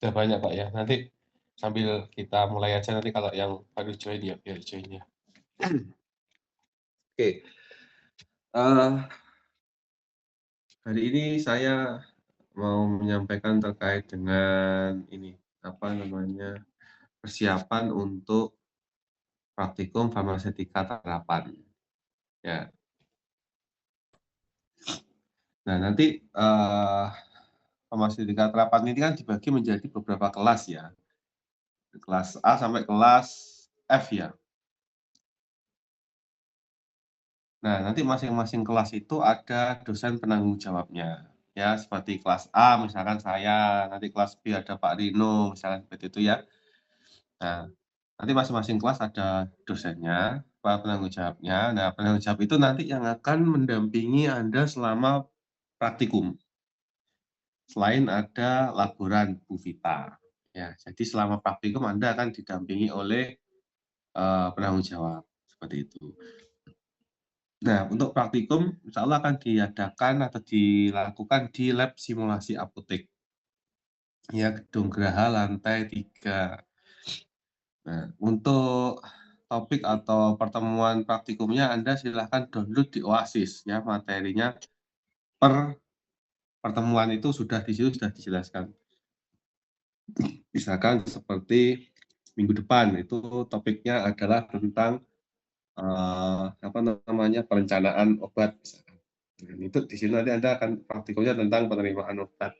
Sudah banyak, Pak, ya. Nanti sambil kita mulai aja, nanti kalau yang baru join ya biar join ya. Oke, hari ini saya mau menyampaikan terkait dengan ini, apa namanya, persiapan untuk praktikum farmasetika terapan, ya. Nah, nanti, farmasetika terapan ini kan dibagi menjadi beberapa kelas ya, kelas A sampai kelas F ya. Nah, nanti masing-masing kelas itu ada dosen penanggung jawabnya. Ya, seperti kelas A misalkan saya, nanti kelas B ada Pak Rino, misalkan seperti itu ya. Nah, nanti masing-masing kelas ada dosennya, penanggung jawabnya. Nah, penanggung jawab itu nanti yang akan mendampingi Anda selama praktikum. Selain ada laboran Bu Vita. Ya, jadi selama praktikum Anda akan didampingi oleh penanggung jawab, seperti itu. Nah, untuk praktikum insya Allah akan diadakan atau dilakukan di lab simulasi apotek. Ya, Gedung Geraha lantai 3. Nah, untuk topik atau pertemuan praktikumnya Anda silahkan download di Oasis ya, materinya per pertemuan itu sudah di situ sudah dijelaskan. Misalkan seperti minggu depan itu topiknya adalah tentang apa namanya, perencanaan obat misalkan. Dan itu di sini nanti Anda akan praktikumnya tentang penerimaan obat.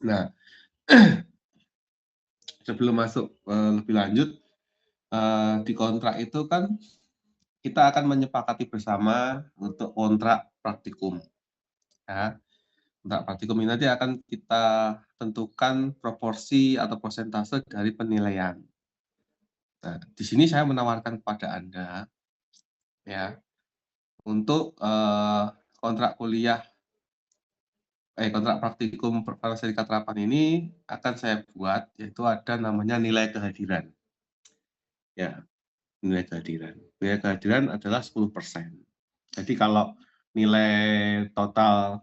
Nah, sebelum masuk lebih lanjut, di kontrak itu kan kita akan menyepakati bersama untuk kontrak praktikum. Ya, kontrak praktikum ini nanti akan kita tentukan proporsi atau persentase dari penilaian. Nah, di sini saya menawarkan kepada Anda ya untuk kontrak kuliah kontrak praktikum Farmasetika Terapan ini akan saya buat, yaitu ada namanya nilai kehadiran. Ya, nilai kehadiran. Nilai kehadiran adalah 10%. Jadi kalau nilai total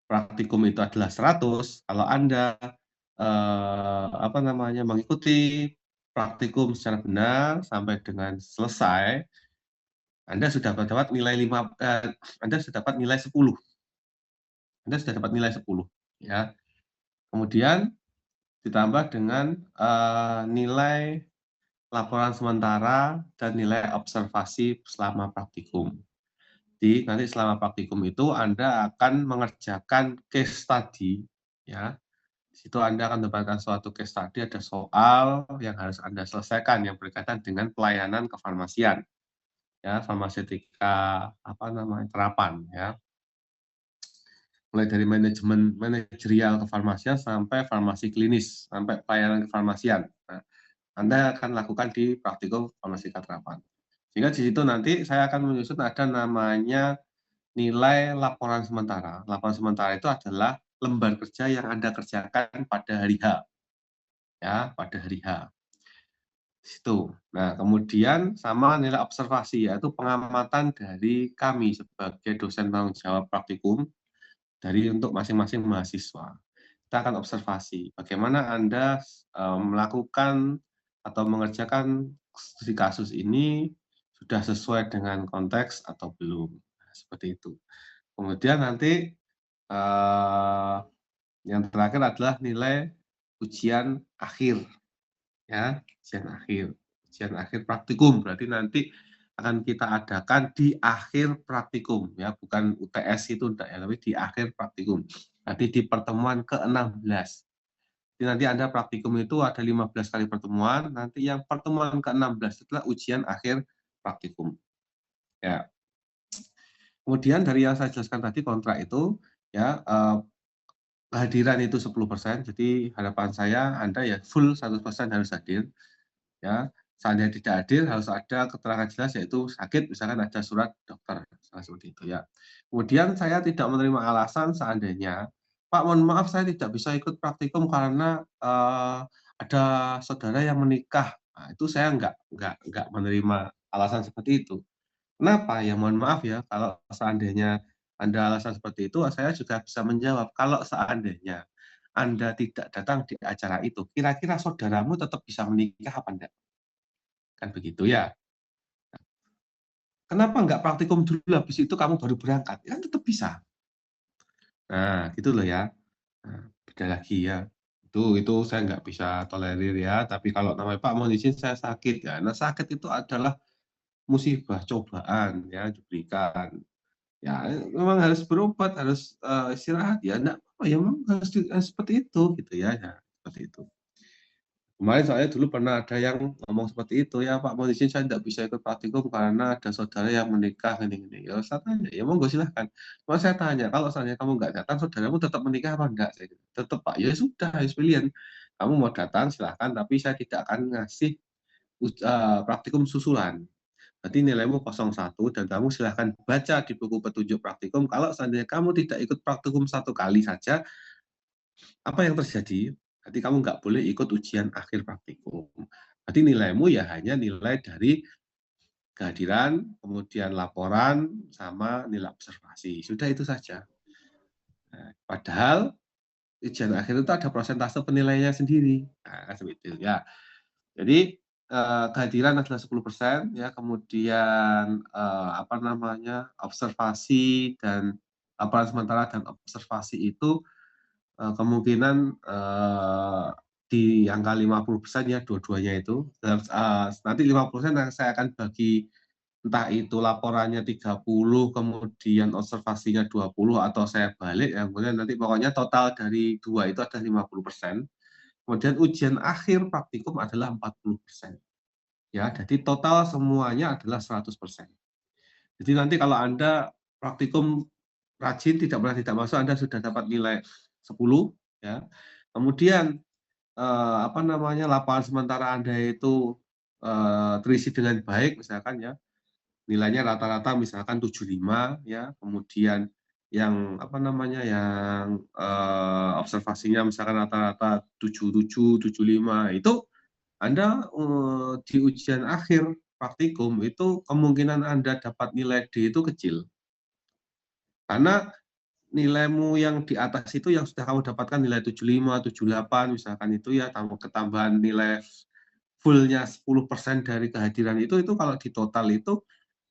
praktikum itu adalah 100, kalau Anda apa namanya, mengikuti praktikum secara benar sampai dengan selesai, Anda sudah dapat nilai Anda sudah dapat nilai 10. Anda sudah dapat nilai 10 ya. Kemudian ditambah dengan nilai laporan sementara dan nilai observasi selama praktikum. Jadi nanti selama praktikum itu Anda akan mengerjakan case study ya. Di situ Anda akan mendapatkan suatu case study, ada soal yang harus Anda selesaikan yang berkaitan dengan pelayanan kefarmasian ya, farmasetika apa namanya, terapan ya. Mulai dari manajemen manajerial kefarmasian sampai farmasi klinis, sampai pelayanan kefarmasian. Nah, Anda akan lakukan di praktikum farmasika terapan. Sehingga di situ nanti saya akan menyusun ada namanya nilai laporan sementara. Laporan sementara itu adalah lembar kerja yang Anda kerjakan pada hari H. Ya, pada hari H. Situ. Nah, kemudian sama nilai observasi, yaitu pengamatan dari kami sebagai dosen tanggung jawab praktikum dari untuk masing-masing mahasiswa. Kita akan observasi bagaimana Anda melakukan atau mengerjakan studi kasus ini sudah sesuai dengan konteks atau belum. Nah, seperti itu. Kemudian nanti yang terakhir adalah nilai ujian akhir ya, ujian akhir praktikum, berarti nanti akan kita adakan di akhir praktikum ya, bukan UTS itu enggak ya, tapi di akhir praktikum. Nanti di pertemuan ke-16. Jadi nanti Anda praktikum itu ada 15 kali pertemuan, nanti yang pertemuan ke-16 itulah ujian akhir praktikum. Ya. Kemudian dari yang saya jelaskan tadi kontrak itu ya, kehadiran itu 10%, jadi harapan saya Anda ya full 100% harus hadir. Ya, seandainya tidak hadir harus ada keterangan jelas yaitu sakit, misalkan ada surat dokter, seperti itu ya. Kemudian saya tidak menerima alasan seandainya, "Pak, mohon maaf saya tidak bisa ikut praktikum karena, ada saudara yang menikah." Nah, itu saya nggak menerima alasan seperti itu. Kenapa? Ya mohon maaf ya, kalau seandainya ada alasan seperti itu, saya juga bisa menjawab, kalau seandainya Anda tidak datang di acara itu, kira-kira saudaramu tetap bisa menikah apa enggak? Kan begitu ya. Kenapa enggak praktikum dulu, habis itu kamu baru berangkat? Kan tetap bisa. Nah, gitu loh ya. Nah, beda lagi ya. Itu saya nggak bisa tolerir ya, tapi kalau namanya, "Pak, mohon izin saya sakit." Ya, nah sakit itu adalah musibah, cobaan ya, diberikan. Ya, memang harus berobat, harus, istirahat, ya nggak apa-apa, ya memang harus seperti itu, gitu ya, seperti itu. Kemarin soalnya dulu pernah ada yang ngomong seperti itu, "Ya Pak, mohon izin saya nggak bisa ikut praktikum karena ada saudara yang menikah gini-gini." Ya saya tanya, "Ya monggo silahkan." Cuma saya tanya, "Kalau seandainya kamu nggak datang, saudaramu tetap menikah apa enggak?" Saya gitu. "Tetap Pak." "Ya sudah, harus pilihan. Kamu mau datang silahkan, tapi saya tidak akan ngasih praktikum susulan. Berarti nilaimu 01 dan kamu silahkan baca di buku petunjuk praktikum, kalau seandainya kamu tidak ikut praktikum 1 kali saja, apa yang terjadi? Berarti kamu nggak boleh ikut ujian akhir praktikum. Berarti nilaimu ya hanya nilai dari kehadiran, kemudian laporan, sama nilai observasi. Sudah itu saja. Nah, padahal ujian akhir itu ada persentase penilaiannya sendiri. Nah, kan seperti itu ya. Jadi, kehadiran adalah 10% ya, kemudian, apa namanya, observasi dan laporan sementara dan observasi itu kemungkinan, di angka 50% ya dua-duanya itu, dan, nanti 50% yang saya akan bagi, entah itu laporannya 30 kemudian observasinya 20 atau saya balik, yang kemudian nanti pokoknya total dari 2 itu ada 50%, kemudian ujian akhir praktikum adalah 40%, ya. Jadi total semuanya adalah 100%. Jadi nanti kalau Anda praktikum rajin, tidak masuk, Anda sudah dapat nilai 10, ya. Kemudian, apa namanya, lapangan sementara Anda itu, terisi dengan baik misalkan ya, nilainya rata-rata misalkan 75 ya, kemudian yang, apa namanya, yang, observasinya misalkan rata-rata 77, 75, itu Anda, di ujian akhir praktikum itu kemungkinan Anda dapat nilai D itu kecil. Karena nilaimu yang di atas itu yang sudah kamu dapatkan nilai 75, 78 misalkan itu ya, ketambahan nilai full-nya 10% dari kehadiran itu kalau di total itu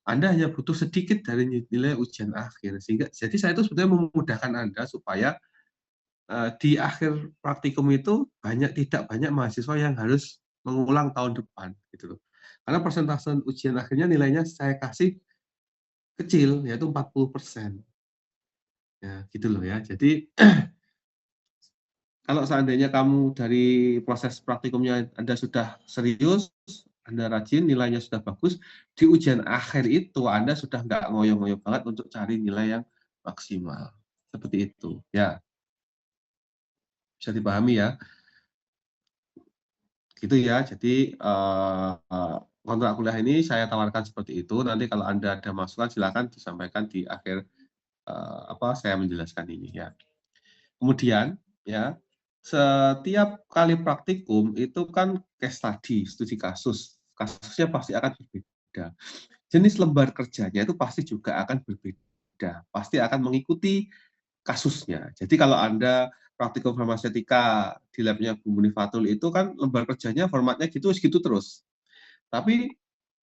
Anda hanya butuh sedikit dari nilai ujian akhir. Sehingga jadi saya itu sebetulnya memudahkan Anda supaya, di akhir praktikum itu tidak banyak mahasiswa yang harus mengulang tahun depan, gitu loh. Karena persentase ujian akhirnya nilainya saya kasih kecil, yaitu 40%. Ya, gitu loh ya. Jadi kalau seandainya kamu dari proses praktikumnya Anda sudah serius, Anda rajin, nilainya sudah bagus, di ujian akhir itu Anda sudah nggak ngoyo-ngoyo banget untuk cari nilai yang maksimal. Seperti itu, ya. Bisa dipahami ya? Gitu ya. Jadi, kontrak kuliah ini saya tawarkan seperti itu, nanti kalau Anda ada masukan silakan disampaikan di akhir, saya menjelaskan ini ya. Kemudian ya, setiap kali praktikum itu kan case study, studi kasus. Kasusnya pasti akan berbeda. Jenis lembar kerjanya itu pasti juga akan berbeda, pasti akan mengikuti kasusnya. Jadi kalau Anda praktikum farmasetika di lab-nya Bu Munifatul itu kan lembar kerjanya formatnya gitu terus. Tapi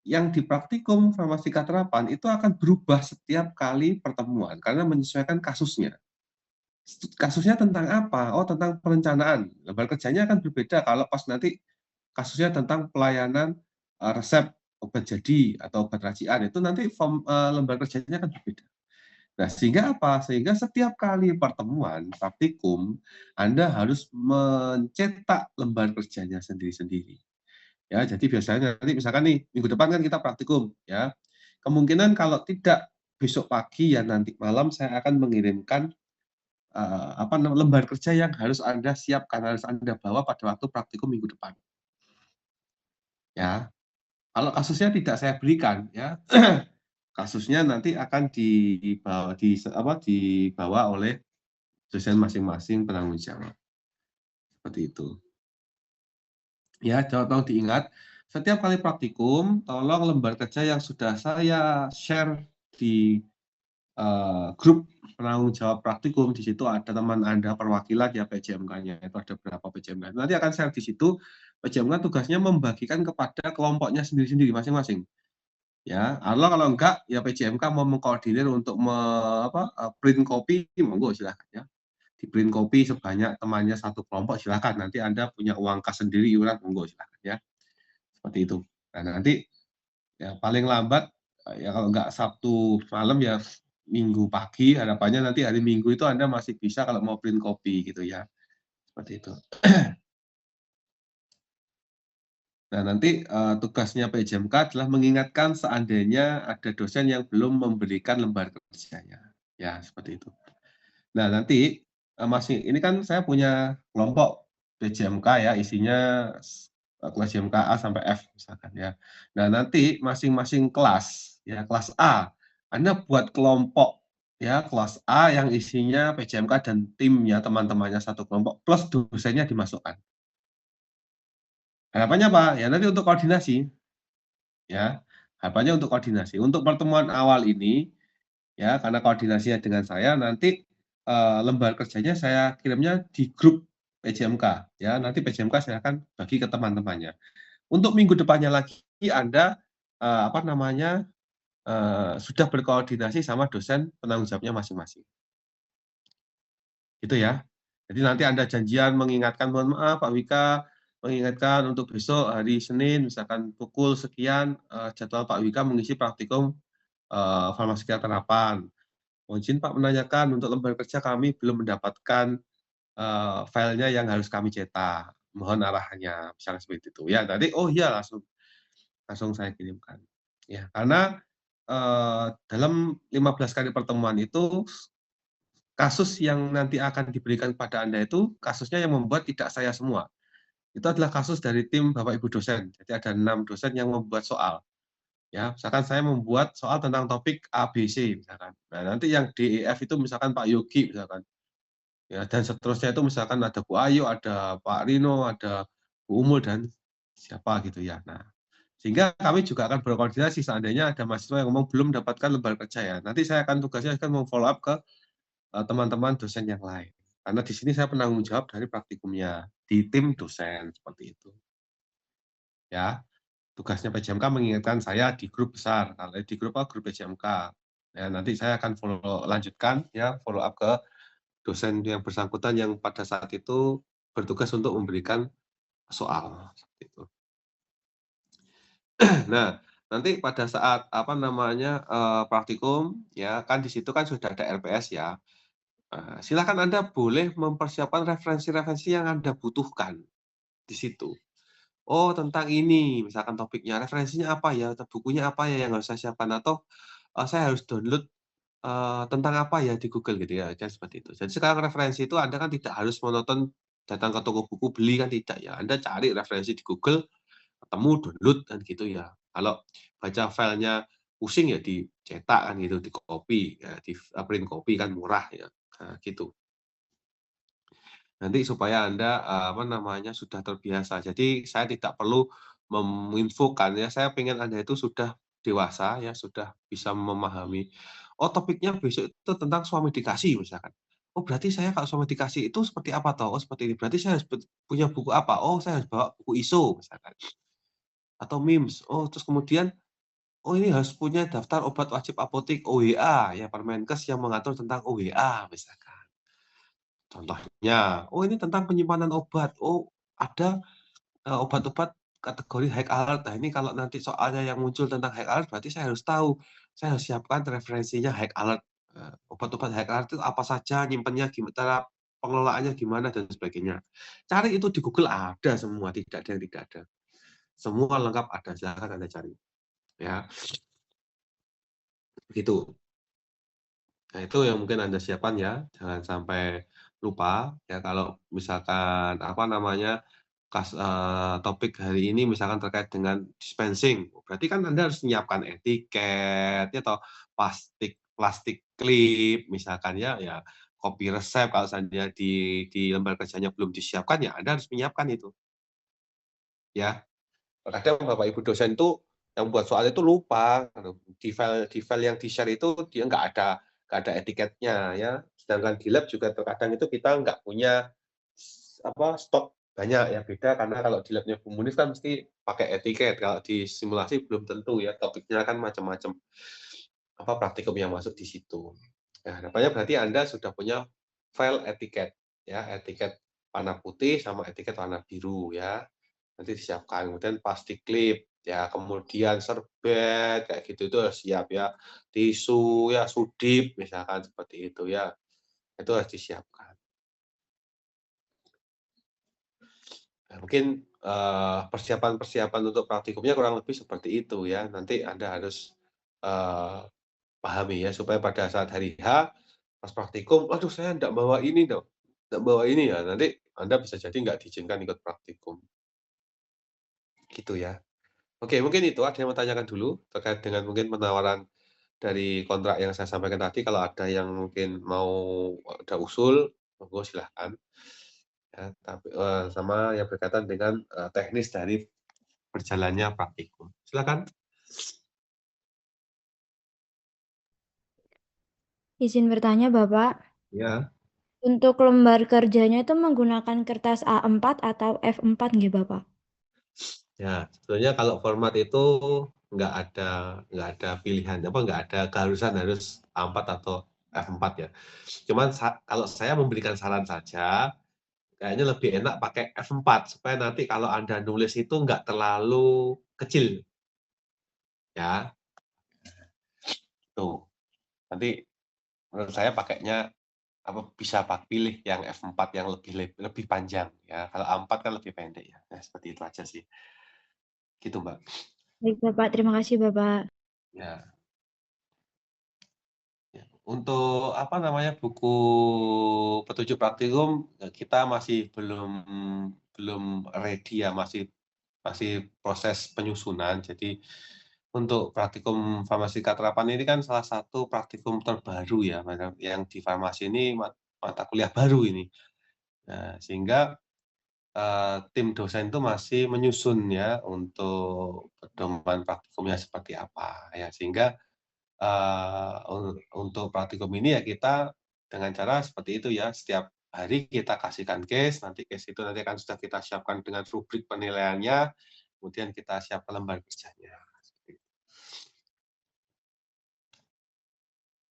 yang di praktikum farmasika terapan itu akan berubah setiap kali pertemuan karena menyesuaikan kasusnya. Kasusnya tentang apa? Oh, tentang perencanaan. Lembar kerjanya akan berbeda kalau pas nanti kasusnya tentang pelayanan, resep obat jadi atau obat racian, itu nanti lembar kerjanya akan berbeda. Nah, sehingga apa? Sehingga setiap kali pertemuan praktikum, Anda harus mencetak lembar kerjanya sendiri-sendiri. Ya, jadi biasanya nanti misalkan nih, minggu depan kan kita praktikum, ya. Kemungkinan kalau tidak besok pagi, ya nanti malam saya akan mengirimkan lembar kerja yang harus Anda siapkan, harus Anda bawa pada waktu praktikum minggu depan. Ya, kalau kasusnya tidak saya berikan, ya, kasusnya nanti akan dibawa oleh dosen masing-masing penanggung jawab. Seperti itu. Ya, tolong diingat, setiap kali praktikum, tolong lembar kerja yang sudah saya share di grup penanggung jawab praktikum, di situ ada teman Anda perwakilan ya PJMK-nya, itu ada berapa PJMK. Nanti akan share di situ, PJMK tugasnya membagikan kepada kelompoknya sendiri-sendiri masing-masing. Ya, kalau enggak ya PJMK mau mengkoordinir untuk print copy, monggo silahkan ya. Di print copy sebanyak temannya satu kelompok silahkan. Nanti Anda punya uang kas sendiri iuran, monggo silahkan ya. Seperti itu. Nah, nanti ya paling lambat ya kalau enggak Sabtu malam ya Minggu pagi, harapannya nanti hari Minggu itu Anda masih bisa kalau mau print copy gitu ya. Seperti itu. Nah, nanti tugasnya PJMK adalah mengingatkan seandainya ada dosen yang belum memberikan lembar kerjanya. Ya, seperti itu. Nah, nanti ini kan saya punya kelompok PJMK ya, isinya kelas JMK A sampai F misalkan ya. Nah, nanti masing-masing kelas ya, kelas A, Anda buat kelompok ya, kelas A yang isinya PJMK dan timnya teman-temannya satu kelompok plus dosennya dimasukkan. Harapannya apa? Ya nanti untuk koordinasi ya. Harapannya untuk koordinasi. Untuk pertemuan awal ini ya, karena koordinasinya dengan saya nanti lembar kerjanya saya kirimnya di grup PJMK ya. Nanti PJMK saya akan bagi ke teman-temannya. Untuk minggu depannya lagi Anda sudah berkoordinasi sama dosen penanggung jawabnya masing-masing. Gitu ya. Jadi nanti Anda janjian mengingatkan, mohon maaf Pak Wika, mengingatkan untuk besok hari Senin misalkan pukul sekian jadwal Pak Wika mengisi praktikum farmasi terapan. Mohon izin Pak menanyakan untuk lembar kerja kami belum mendapatkan filenya yang harus kami cetak. Mohon arahannya, misalnya seperti itu. Ya, tadi oh iya langsung saya kirimkan. Ya, karena dalam 15 kali pertemuan itu kasus yang nanti akan diberikan kepada Anda itu kasusnya yang membuat tidak saya semua. Itu adalah kasus dari tim Bapak Ibu dosen. Jadi ada 6 dosen yang membuat soal. Ya, misalkan saya membuat soal tentang topik ABC misalkan. Nah, nanti yang DEF itu misalkan Pak Yogi misalkan. Ya, dan seterusnya itu misalkan ada Bu Ayu, ada Pak Rino, ada Bu Umul dan siapa gitu ya. Nah, sehingga kami juga akan berkoordinasi seandainya ada mahasiswa yang ngomong belum mendapatkan lembar kerja ya. Nanti saya akan tugasnya akan follow up ke teman-teman dosen yang lain. Karena di sini saya penanggung jawab dari praktikumnya di tim dosen seperti itu. Ya, tugasnya PJMK mengingatkan saya di grup besar, kalau di grup PJMK. Ya, nanti saya akan lanjutkan ya follow up ke dosen yang bersangkutan yang pada saat itu bertugas untuk memberikan soal seperti itu. Nah, nanti pada saat praktikum ya kan di situ kan sudah ada LPS ya. Silakan Anda boleh mempersiapkan referensi-referensi yang Anda butuhkan di situ. Oh, tentang ini, misalkan topiknya, referensinya apa ya, atau bukunya apa ya yang harus saya siapkan, atau saya harus download tentang apa ya di Google gitu ya, kan seperti itu. Jadi sekarang referensi itu Anda kan tidak harus monoton datang ke toko buku beli kan tidak ya. Anda cari referensi di Google, ketemu, download kan gitu ya. Kalau baca filenya pusing ya dicetak kan gitu, di copy, ya, di print copy kan murah ya. Nah, gitu. Nanti supaya Anda, sudah terbiasa. Jadi saya tidak perlu menginfokan ya, saya pengen Anda itu sudah dewasa ya, sudah bisa memahami, oh topiknya besok itu tentang suami dikasih misalkan. Oh berarti saya kalau suami dikasih itu seperti apa toh? Oh seperti ini, berarti saya harus punya buku apa? Oh saya harus bawa buku ISO misalkan, atau MIMS. Oh terus kemudian, oh ini harus punya daftar obat wajib apotik OWA, ya Permenkes yang mengatur tentang OWA misalkan. Contohnya, oh ini tentang penyimpanan obat, oh ada obat-obat kategori high alert. Nah, ini kalau nanti soalnya yang muncul tentang high alert, berarti saya harus tahu, saya harus siapkan referensinya high alert. Obat-obat high alert itu apa saja, nyimpennya gimana, pengelolaannya gimana, dan sebagainya. Cari itu di Google ada semua, tidak ada yang tidak ada. Semua lengkap ada, silakan Anda cari. Ya, begitu. Nah, itu yang mungkin Anda siapkan ya, jangan sampai lupa ya kalau misalkan topik hari ini misalkan terkait dengan dispensing, berarti kan Anda harus menyiapkan etiket ya, atau plastik klip misalkan ya, ya kopi resep kalau seandainya di lembar kerjanya belum disiapkan ya Anda harus menyiapkan itu. Ya, kadang Bapak Ibu dosen itu yang buat soal itu lupa di file yang di-share itu dia nggak ada etiketnya ya. Sedangkan di lab juga terkadang itu kita nggak punya stok banyak ya, beda karena kalau di labnya Bu Munif kan mesti pakai etiket, kalau di simulasi belum tentu ya, topiknya kan macam-macam praktikum yang masuk di situ. Nah, harapannya berarti Anda sudah punya file etiket ya, etiket warna putih sama etiket warna biru ya. Nanti disiapkan, kemudian plastik klip ya, kemudian serbet kayak gitu itu harus siap ya. Tisu ya, sudip misalkan seperti itu ya. Itu harus disiapkan. Nah, mungkin persiapan-persiapan untuk praktikumnya kurang lebih seperti itu ya. Nanti Anda harus pahami ya, supaya pada saat hari H, pas praktikum, "Aduh saya nggak bawa ini dong, nggak bawa ini ya," nanti Anda bisa jadi nggak diizinkan ikut praktikum. Gitu ya. Oke, mungkin itu ada yang mau tanyakan dulu terkait dengan mungkin penawaran dari kontrak yang saya sampaikan tadi, kalau ada yang mungkin mau ada usul, monggo silahkan. Ya, tapi sama yang berkaitan dengan, teknis dari berjalannya praktikum. Silakan. Izin bertanya, Bapak. Ya. Untuk lembar kerjanya itu menggunakan kertas A4 atau F4 nggih, Bapak? Ya, sebetulnya kalau format itu nggak ada pilihan, nggak ada keharusan harus A4 atau F4 ya. Cuman kalau saya memberikan saran saja, kayaknya lebih enak pakai F4 supaya nanti kalau Anda nulis itu nggak terlalu kecil, ya. Tuh, nanti menurut saya pakainya bisa pilih yang F4 yang lebih panjang ya. Kalau A4 kan lebih pendek ya. Nah, seperti itu aja sih. Gitu, Mbak. Baik, Bapak. Terima kasih, Bapak. Ya. Ya, untuk buku petunjuk praktikum kita masih belum belum ready ya, masih masih proses penyusunan. Jadi untuk praktikum farmasika terapan ini kan salah satu praktikum terbaru ya, yang di farmasi ini mata kuliah baru ini. Nah, sehingga tim dosen itu masih menyusun ya untuk pedoman praktikumnya seperti apa ya, sehingga untuk praktikum ini ya kita dengan cara seperti itu ya, setiap hari kita kasihkan case, nanti case itu nanti akan sudah kita siapkan dengan rubrik penilaiannya, kemudian kita siapkan lembar kerjanya.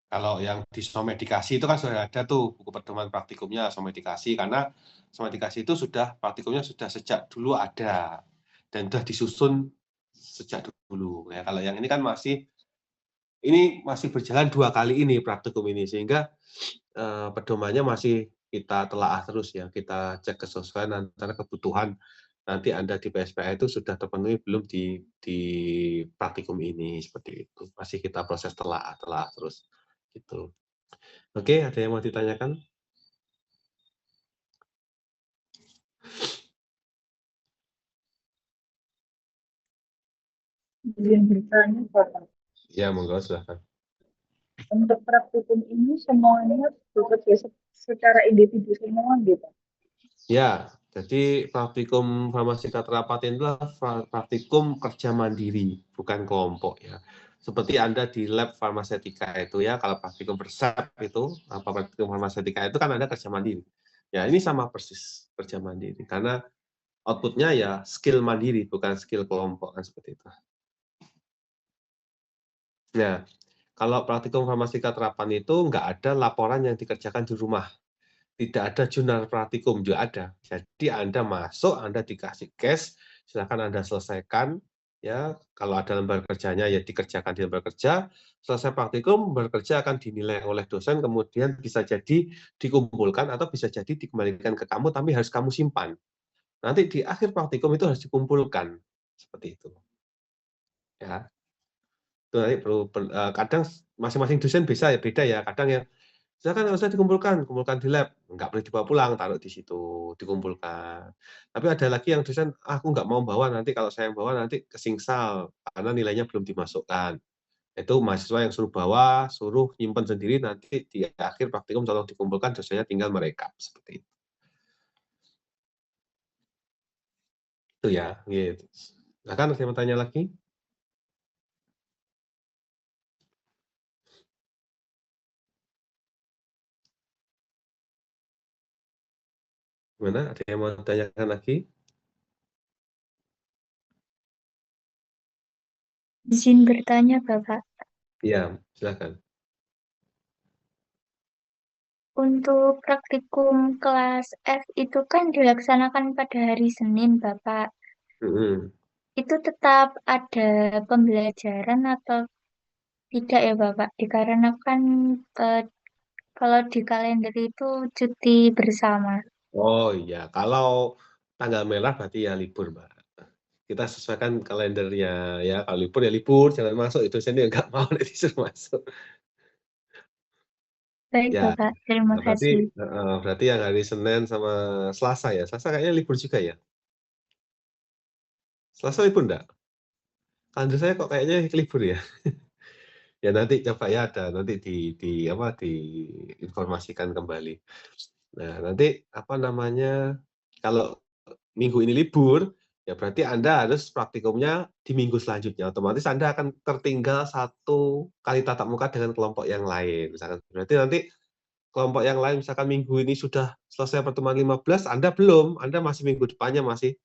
Kalau yang di somedikasi itu kan sudah ada tuh buku pedoman praktikumnya somedikasi, karena somedikasi itu praktikumnya sudah sejak dulu ada dan sudah disusun sejak dulu ya. Kalau yang ini kan masih berjalan 2 kali ini praktikum ini, sehingga pedomannya masih kita telaah terus ya, kita cek kesesuaian antara kebutuhan nanti Anda di PSPA itu sudah terpenuhi belum di praktikum ini, seperti itu. Masih kita proses telaah terus, gitu. Oke, ada yang mau ditanyakan? Izin bertanya, Bapak. Ya, monggo silahkan. Untuk praktikum ini semuanya bekerja secara individu semua gitu. Ya, jadi praktikum farmasika terapan itu adalah praktikum kerja mandiri, bukan kelompok ya. Seperti Anda di lab farmasetika itu ya, kalau praktikum resep itu, praktikum farmasetika itu kan Anda kerja mandiri. Ya, ini sama persis kerja mandiri, karena output-nya ya skill mandiri, bukan skill kelompok, kan seperti itu. Nah, kalau praktikum farmasika terapan itu nggak ada laporan yang dikerjakan di rumah. Tidak ada jurnal praktikum, juga ada. Jadi Anda masuk, Anda dikasih case, silakan Anda selesaikan, ya. Kalau ada lembar kerjanya, ya dikerjakan di lembar kerja. Selesai praktikum, lembar kerja akan dinilai oleh dosen, kemudian bisa jadi dikumpulkan atau bisa jadi dikembalikan ke kamu, tapi harus kamu simpan. Nanti di akhir praktikum itu harus dikumpulkan, seperti itu. Ya, itu nanti kadang masing-masing dosen bisa ya beda ya. Kadang yang silakan nggak usah kumpulkan di lab, nggak boleh dibawa pulang, taruh di situ, dikumpulkan. Tapi ada lagi yang dosen, aku nggak mau bawa, nanti kalau saya yang bawa nanti kesingsal, karena nilainya belum dimasukkan. Itu mahasiswa yang suruh bawa, suruh nyimpen sendiri, nanti di akhir praktikum tolong dikumpulkan, dosennya tinggal merekap, seperti itu. Itu ya, gitu. Nah kan saya mau tanya lagi? Gimana? Ada yang mau tanyakan lagi? Izin bertanya, Bapak. Iya, silakan. Untuk praktikum kelas F itu kan dilaksanakan pada hari Senin, Bapak. Mhm. Itu tetap ada pembelajaran atau tidak ya, Bapak? Dikarenakan eh, kalau di kalender itu cuti bersama. Oh iya, kalau tanggal merah berarti ya libur, Mbak. Kita sesuaikan kalendernya ya, kalau libur ya libur, jangan masuk, itu saya nggak mau nanti disuruh masuk. Baik, Ya, Bapak. Terima nah berarti kasih. berarti yang hari Senin sama Selasa ya? Selasa kayaknya libur juga ya? Selasa libur enggak? Kalender saya kok kayaknya libur ya? Ya nanti coba ya ada, nanti apa, diinformasikan kembali. Nah, nanti apa namanya, kalau minggu ini libur, ya berarti Anda harus praktikumnya di minggu selanjutnya. Otomatis Anda akan tertinggal 1 kali tatap muka dengan kelompok yang lain, misalkan. Berarti nanti kelompok yang lain misalkan minggu ini sudah selesai pertemuan 15, Anda belum, Anda masih minggu depannya masih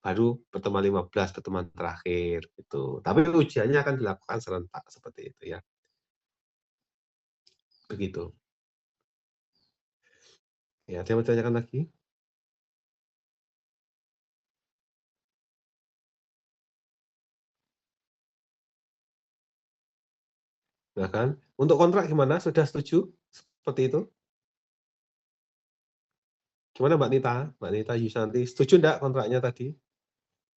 baru pertemuan 15, pertemuan terakhir, gitu. Tapi ujiannya akan dilakukan serentak, seperti itu ya. Begitu. Ya, ada yang mau ditanyakan lagi? Nah kan, untuk kontrak gimana? Sudah setuju seperti itu? Gimana Mbak Nita? Mbak Nita Yusanti, setuju enggak kontraknya tadi?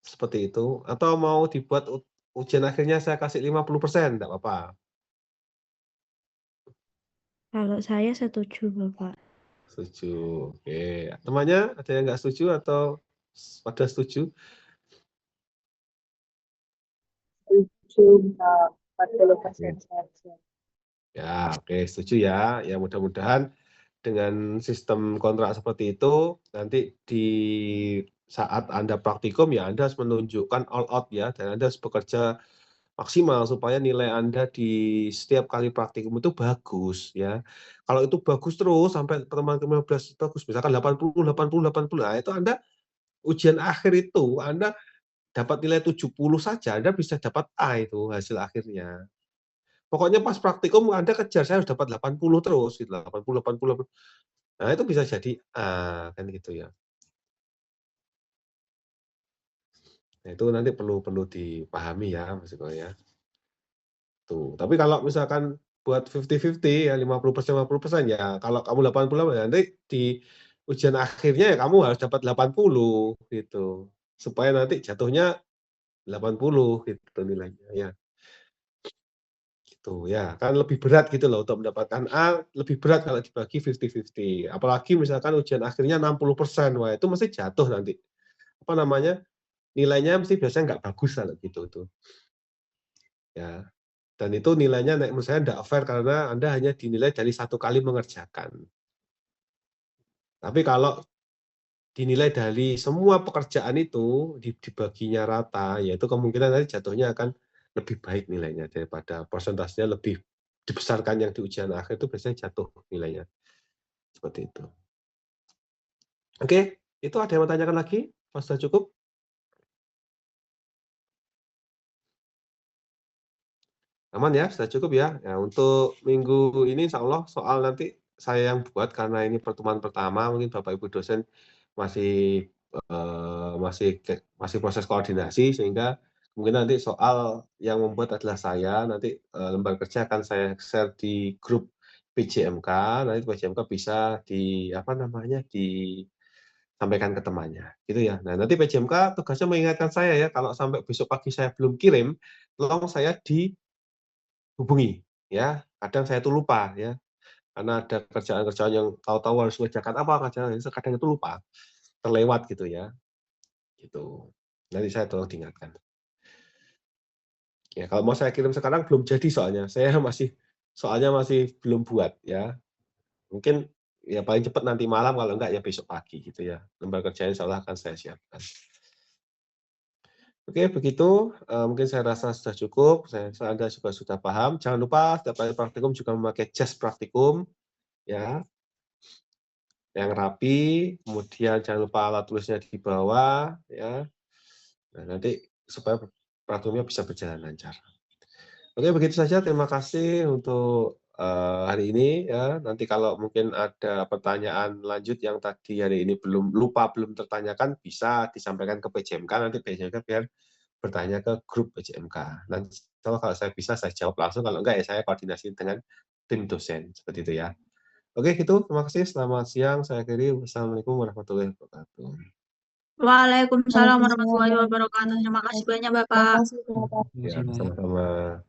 Seperti itu? Atau mau dibuat ujian akhirnya saya kasih 50%, enggak apa-apa? Kalau saya setuju, Bapak. Setuju. Oke. Temannya ada yang enggak setuju atau pada setuju? Setuju, Mbak. 40% Oke. saja. Ya, oke, setuju ya. Ya mudah-mudahan dengan sistem kontrak seperti itu, nanti di saat Anda praktikum, ya Anda harus menunjukkan all out ya, dan Anda harus bekerja maksimal supaya nilai Anda di setiap kali praktikum itu bagus ya. Kalau itu bagus terus sampai pertemuan ke-15 bagus, misalkan 80, 80, 80, nah itu Anda ujian akhir itu Anda dapat nilai 70 saja, Anda bisa dapat A itu hasil akhirnya. Pokoknya pas praktikum Anda kejar, saya harus dapat 80 terus gitu, 80, 80, 80. Nah, itu bisa jadi A, kan gitu ya. Nah, itu nanti perlu perlu dipahami ya, Mas Eko ya. Tuh, tapi kalau misalkan buat 50-50 ya 50%, ya kalau kamu 80 ya nanti di ujian akhirnya ya kamu harus dapat 80 gitu. Supaya nanti jatuhnya 80 gitu nilainya ya. Gitu ya, kan lebih berat gitu loh untuk mendapatkan A, lebih berat kalau dibagi 50-50. Apalagi misalkan ujian akhirnya 60%, wah itu mesti jatuh nanti. Apa namanya, nilainya mesti biasanya nggak bagus kalau gitu tuh. Ya. Dan itu nilainya menurut saya nggak fair karena Anda hanya dinilai dari 1 kali mengerjakan. Tapi kalau dinilai dari semua pekerjaan itu dibaginya rata, ya itu kemungkinan nanti jatuhnya akan lebih baik nilainya daripada persentasenya lebih dibesarkan yang di ujian akhir itu biasanya jatuh nilainya, seperti itu. Oke, itu ada yang mau tanyakan lagi? Apa sudah cukup? Aman ya, sudah cukup ya. Ya untuk minggu ini insya Allah soal nanti saya yang buat karena ini pertemuan pertama, mungkin Bapak Ibu dosen masih, masih proses koordinasi sehingga mungkin nanti soal yang membuat adalah saya, nanti, lembar kerja akan saya share di grup PJMK, nanti PJMK bisa apa namanya, disampaikan ke temannya, gitu ya. Nah, nanti PJMK tugasnya mengingatkan saya ya, kalau sampai besok pagi saya belum kirim, tolong saya hubungi, ya. Kadang saya itu lupa ya, karena ada kerjaan-kerjaan yang tahu-tahu harus mengerjakan apa, kadang itu lupa, terlewat gitu ya, gitu. Nanti saya tolong diingatkan. Ya kalau mau saya kirim sekarang belum jadi soalnya, saya soalnya masih belum buat ya. Mungkin ya paling cepat nanti malam, kalau enggak ya besok pagi gitu ya. Lembar kerjanya insyaallah akan saya siapkan. Oke begitu, mungkin saya rasa sudah cukup, Anda juga sudah paham. Jangan lupa setiap kali praktikum juga memakai jas praktikum, ya. yang rapi, kemudian jangan lupa alat tulisnya di bawah, ya. Nah, nanti supaya praktikumnya bisa berjalan lancar. Oke, begitu saja. Terima kasih untuk hari ini, ya. Nanti kalau mungkin ada pertanyaan lanjut yang tadi hari ini belum tertanyakan, bisa disampaikan ke PJMK, nanti PJMK biar bertanya ke grup PJMK. Nanti kalau saya bisa, saya jawab langsung, kalau enggak ya saya koordinasi dengan tim dosen, seperti itu ya. Oke, gitu. Terima kasih. Selamat siang. Saya akhiri. Wassalamualaikum warahmatullahi wabarakatuh. Waalaikumsalam warahmatullahi wabarakatuh. Terima kasih banyak, Bapak. Terima kasih, Bapak. Ya, sama-sama.